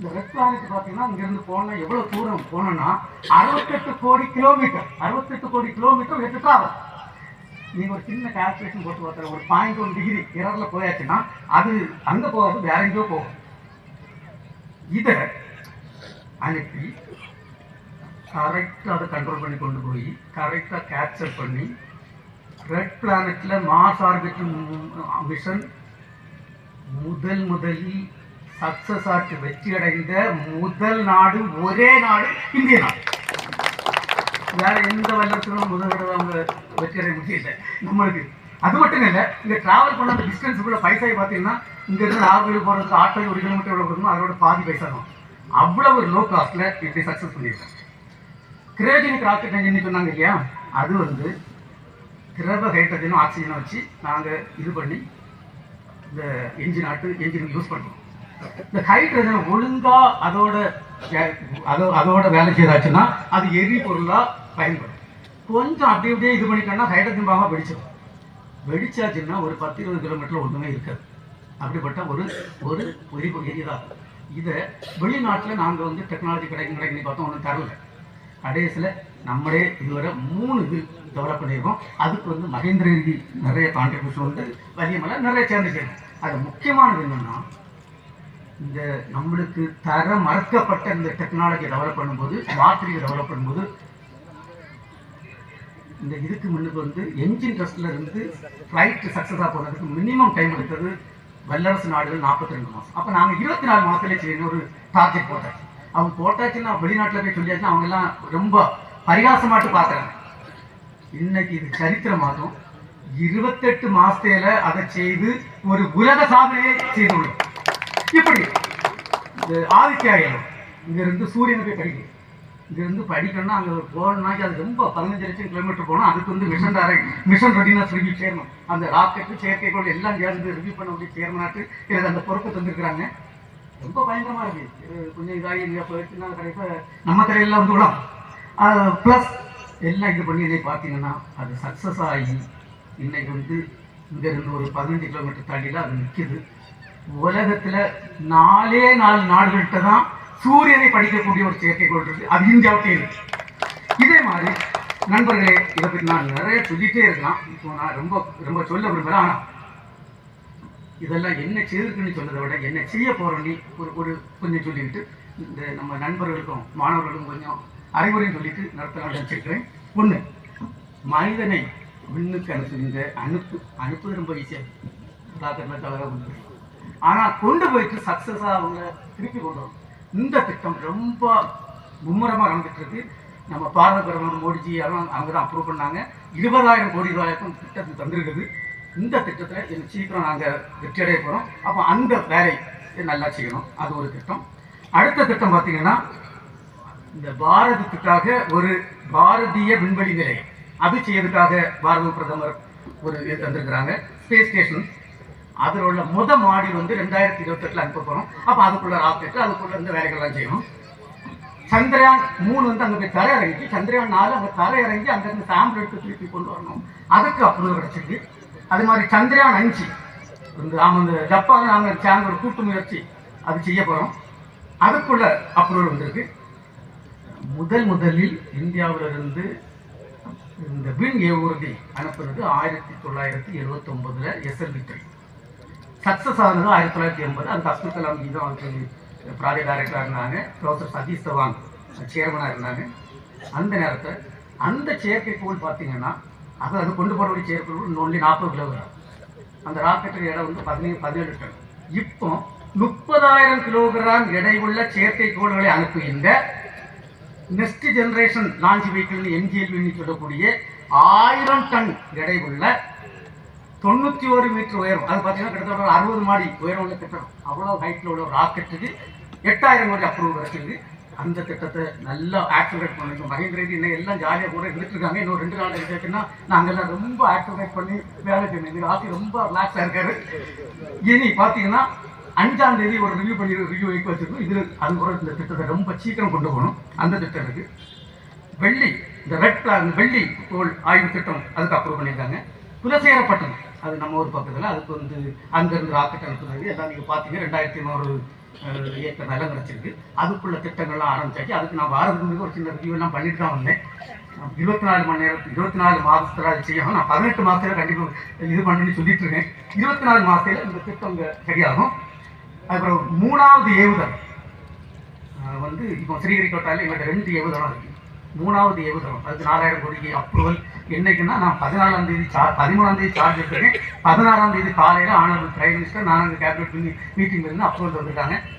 இந்த red planet பார்த்தீங்கன்னா இங்கிருந்து போனால் எவ்வளோ தூரம் போனோம்னா 68 கோடி கிலோமீட்டர், 68 கோடி கிலோமீட்டர் எடுத்து ஆகும். நீங்கள் ஒரு சின்ன கால்குலேஷன் போட்டு பார்த்தா ஒரு 0.1 டிகிரி எரரில் போயாச்சுன்னா அது அங்கே போகாது, வேற எங்கேயோ போகும். இதை அனுப்பி கரெக்டாக அதை கண்ட்ரோல் பண்ணி கொண்டு போய் கரெக்டாக கேப்சர் பண்ணி ரெட் பிளானட்ல மார்ஸ் ஆர்பிட்டல் மிஷன் முதலில் சக்சஸ் ஆட்டு வெற்றி அடைந்த முதல் நாடு, ஒரே நாடு இந்திய நாடு. வேற எந்த வல்லரசுகளும் முதல் தடவை அவங்க வெற்றி அடைய முடியல நம்மளுக்கு. அது மட்டும் இல்லை, இங்கே டிராவல் பண்ண அந்த டிஸ்டன்ஸுக்குள்ள பைசாவை பார்த்தீங்கன்னா இங்கேருந்து நாகர்கோவில் போகிறதுக்கு ஆட்டோ 1 கிலோமீட்டர் எவ்வளோ கொடுக்கணும், அதோட பாதி பைசா தான். அவ்வளோ ஒரு லோ காஸ்ட்டில் இப்படி சக்ஸஸ் பண்ணியிருக்காங்க. கிரையோஜெனிக் ராக்கெட் என்ஜின் சொன்னாங்க இல்லையா, அது திரவ ஹைட்ரஜனும் ஆக்சிஜனும் வச்சு நாங்கள் இது பண்ணி இந்த என்ஜின் யூஸ் பண்ணுறோம். இந்த ஹைட்ரஜன் ஒழுங்காக அதோட வேலை செய்தாச்சுன்னா அது எரிபொருளாக பயன்படும். கொஞ்சம் அப்படி அப்படியே இது பண்ணிட்டோம்னா ஹைட்ரஜன் பாகமாக வெடிச்சிடும். வெடிச்சாச்சுன்னா ஒரு 10-20 கிலோமீட்டரில் ஒன்றுமே இருக்காது. அப்படிப்பட்ட ஒரு எரிதாகும். இதை வெளிநாட்டில் நாங்கள் டெக்னாலஜி கிடைக்கும் பார்த்தோம், ஒன்றும் தரல. கடைசியில் நம்மளே இதுவரை 3 இது டெவலப் பண்ணியிருக்கோம். அதுக்கு மகேந்திர ரெட்டி நிறைய கான்ட்ரிபியூஷன் வலியமலை நிறைய சேர்ந்துச்சு. அது முக்கியமானது என்னென்னா, இந்த நம்மளுக்கு தர மறுக்கப்பட்ட இந்த டெக்னாலஜி டெவலப் பண்ணும்போது, மாத்திரையை டெவலப் பண்ணும்போது, இந்த இதுக்கு முன்னுக்கு என்ஜின் டெஸ்ட்ல இருந்து ஃப்ளைட் சக்ஸஸாக போனதுக்கு மினிமம் டைம் எடுத்தது வல்லரசு நாடுகள் 42 மாதம். அப்போ நாங்கள் 24 மாதத்துலேயே செய்யணும் ஒரு டார்கெட் போட்டாச்சு. அவங்க போட்டாச்சுன்னா வெளிநாட்டில் போய் சொல்லியாச்சுன்னா அவங்க எல்லாம் ரொம்ப பரிகாசமாட்டு பார்க்குறாங்க. இன்னைக்கு இது சரித்திரமாகும். 28 மாதத்தில அதை செய்து ஒரு உலக சாதனையை செய்துள்ளோம். இப்படி இந்த ஆதித்யாயனம் இங்கிருந்து சூரியனை போய் படிக்கும். இங்கிருந்து படிக்கணும்னா அங்கே போகணும்னாக்கி அது ரொம்ப 15 லட்சம் கிலோமீட்டர் போகணும். அதுக்கு மிஷன் ரெடினஸ் ரிவ்யூ சேர்மன், அந்த ராக்கெட்டு செயற்கைக்கோள் எல்லாம் சேர்ந்து ரிவ்யூ பண்ண வேண்டிய சேர்மனாட்டு எனக்கு அந்த பொறுப்பு தந்துருக்குறாங்க. ரொம்ப பயங்கரமாக இருக்குது. கொஞ்சம் இதாகி இங்கே போயிடுச்சுன்னா கடைசியாக நம்ம கரையெல்லாம் விடலாம். ப்ளஸ் எல்லாம் இது பண்ணி இதை பார்த்தீங்கன்னா அது சக்ஸஸ் ஆகி இன்னைக்கு இங்கேருந்து ஒரு 15 கிலோமீட்டர் தாண்டியில் அது நிற்கிது. உலகத்தில் 4 நாடுகள்கிட்ட தான் சூரியனை படிக்கக்கூடிய ஒரு செயற்கைக்கோள் இருக்குது. அது இந்தியாவுக்கே இருக்கு. இதே மாதிரி நண்பர்களே, இதை பற்றி நான் நிறைய சொல்லிகிட்டே இருக்கலாம். இப்போ நான் ரொம்ப ரொம்ப சொல்ல விரும்புகிறேன். ஆனால் இதெல்லாம் என்ன செய்திருக்குன்னு சொன்னதை விட என்ன செய்ய போகிறோன்னு ஒரு கொஞ்சம் சொல்லிக்கிட்டு இந்த நம்ம நண்பர்களுக்கும் மாணவர்களுக்கும் கொஞ்சம் அறிவுரையும் சொல்லிட்டு நடத்தலாம் நினச்சிருக்கிறேன். ஒன்று, மனிதனை விண்ணுக்கு அனுப்புது ரொம்ப ஈஸியாக ராக்கெட்டில் தவிர ஒன்று. ஆனால் கொண்டு போயிட்டு சக்ஸஸாக அவங்க திருப்பி கொண்டு வரும். இந்த திட்டம் ரொம்ப மும்முரமாக நடந்துட்டு இருக்கு. நம்ம பாரத பிரதமர் மோடிஜி அவங்க தான் அப்ரூவ் பண்ணாங்க. 20,000 கோடி ரூபாய்க்கும் திட்டத்தை தந்திருக்குது. இந்த திட்டத்தில் எனக்கு சீக்கிரம் நாங்கள் வெற்றி அடைய போகிறோம். அப்போ அந்த வேலையை நல்லா செய்யணும். அது ஒரு திட்டம். அடுத்த திட்டம் பார்த்தீங்கன்னா, இந்த பாரதத்துக்காக ஒரு பாரதிய விண்வெளி நிலையம் அது செய்யறதுக்காக பாரத பிரதமர் ஒரு இது தந்திருக்கிறாங்க, ஸ்பேஸ் ஸ்டேஷன். அதில் உள்ள மாடி 2028 அனுப்ப போகிறோம். அப்போ அதுக்குள்ள ராக்கெட்டு, அதுக்குள்ள இந்த வேலைகள்லாம் செய்யணும். சந்திரயான் 3 அங்கே போய் தரை இறங்கி, சந்திரயான் 4 அங்கே தரை இறங்கி அங்கேருந்து சாம்பிள் எடுத்து திருப்பி கொண்டு வரணும். அதுக்கு அப்ரூவல் கிடைச்சிருக்கு. அது மாதிரி சந்திரயான் 5 இந்த ஜப்பான் நாங்கள் சேர்ந்த ஒரு கூட்டு முயற்சி அது செய்ய போகிறோம். அதுக்குள்ள அப்ரூவல் வந்திருக்கு. முதலில் இந்தியாவிலிருந்து இந்த விண் ஏவுறுதி அனுப்புறது 1979 SLV-3 சக்ஸஸ் ஆனது 1980. அந்த அப்துல் கலாம் தான் அதுக்கு ப்ராஜெக்ட் டைரக்டராக இருந்தாங்க. ப்ரொஃபஸர் சதீஷ் தவான் சேர்மனாக இருந்தாங்க. அந்த நேரத்தில் அந்த செயற்கைக்கோள் பார்த்தீங்கன்னா அது கொண்டு போகக்கூடிய செயற்கைக்கோள் ஒன்லி 40 கிலோகிராம். அந்த ராக்கெட்டு எடை 17 டன். இப்போ 30,000 கிலோகிராம் எடை உள்ள செயற்கைக்கோள்களை அனுப்புகின்ற next generation launch vehicle NGLV சொல்லக்கூடிய 1000 டன் எடை உள்ள 91 மீட்டர் உயரம், அது பார்த்தீங்கன்னா கிட்டத்தட்ட 60 மாடி உயரம் உள்ள திட்டம். அவ்வளோ ஹைட்டில் உள்ள ஒரு ராக்கெட்டுக்கு 8,000 கோடி அப்ரூவல் கிடைச்சிருக்கு. அந்த திட்டத்தை நல்லா ஆக்டிவேட் பண்ணிருக்கோம். மகேந்திர ரெட்டி இன்னும் எல்லாம் ஜாலியாக கூட இருந்துட்டு இருக்காங்க. இன்னும் 2 நாள் எடுத்துன்னா நாங்கள்லாம் ரொம்ப ஆக்டிவேட் பண்ணி வேலை செய்யணும். எங்கள் ஆசி ரொம்ப ரிலாக்ஸாக இருக்காரு. இனி பார்த்தீங்கன்னா 5ஆம் தேதி ஒரு ரிவ்யூ வைக்க வச்சிருக்கோம். இது அது கூட இந்த திட்டத்தை ரொம்ப சீக்கிரம் கொண்டு போகணும். அந்த திட்டம் இருக்கு. இந்த ரெட் பிளான் வெள்ளி கோள் ஆய்வு திட்டம் அதுக்கு அப்ரூவ் பண்ணியிருக்காங்க. குலசேகரப்பட்டினம் அது நம்ம ஒரு பக்கத்தில் அதுக்கு அங்கேருந்து ராக்கெட் அனுப்புறது எல்லாம் நீங்கள் பார்த்தீங்க. 2100 இயக்க நிலம் கிடச்சிருக்கு. அதுக்குள்ள திட்டங்கள்லாம் ஆரம்பிச்சாச்சு. அதுக்கு நான் வாரத்துக்கு முன்னாடி ஒரு சின்ன ரிவ்யூ எல்லாம் பண்ணிட்டு தான் வந்தேன். 24 மணி நேரம் 24 மாதத்துல அது செய்யணும். நான் 18 மாதத்துல கண்டிப்பாக இது பண்ணுன்னு சொல்லிட்டு இருக்கேன். 24 மாதத்துல இந்த திட்டம் சரியாகும். அதுக்கப்புறம் 3வது ஏவுதளம் வந்து இப்போ ஸ்ரீஹரிகோட்டாவில் எங்கள்கிட்ட 2 ஏவுதளம் இருக்குது. 3வது ஏவுதளம் அதுக்கு 4000 கோடிக்கு அப்ரூவல். என்னைக்குன்னா நான் 14ஆம் தேதி 13ஆம் தேதி சார்ஜ் எடுத்துருக்கேன். 16ஆம் தேதி காலையில் ஆனரபிள் பிரைம் மினிஸ்டர் நான் அங்கே கேபினட் மீட்டிங் இருந்து அப்ரூவல் வந்துருக்காங்க.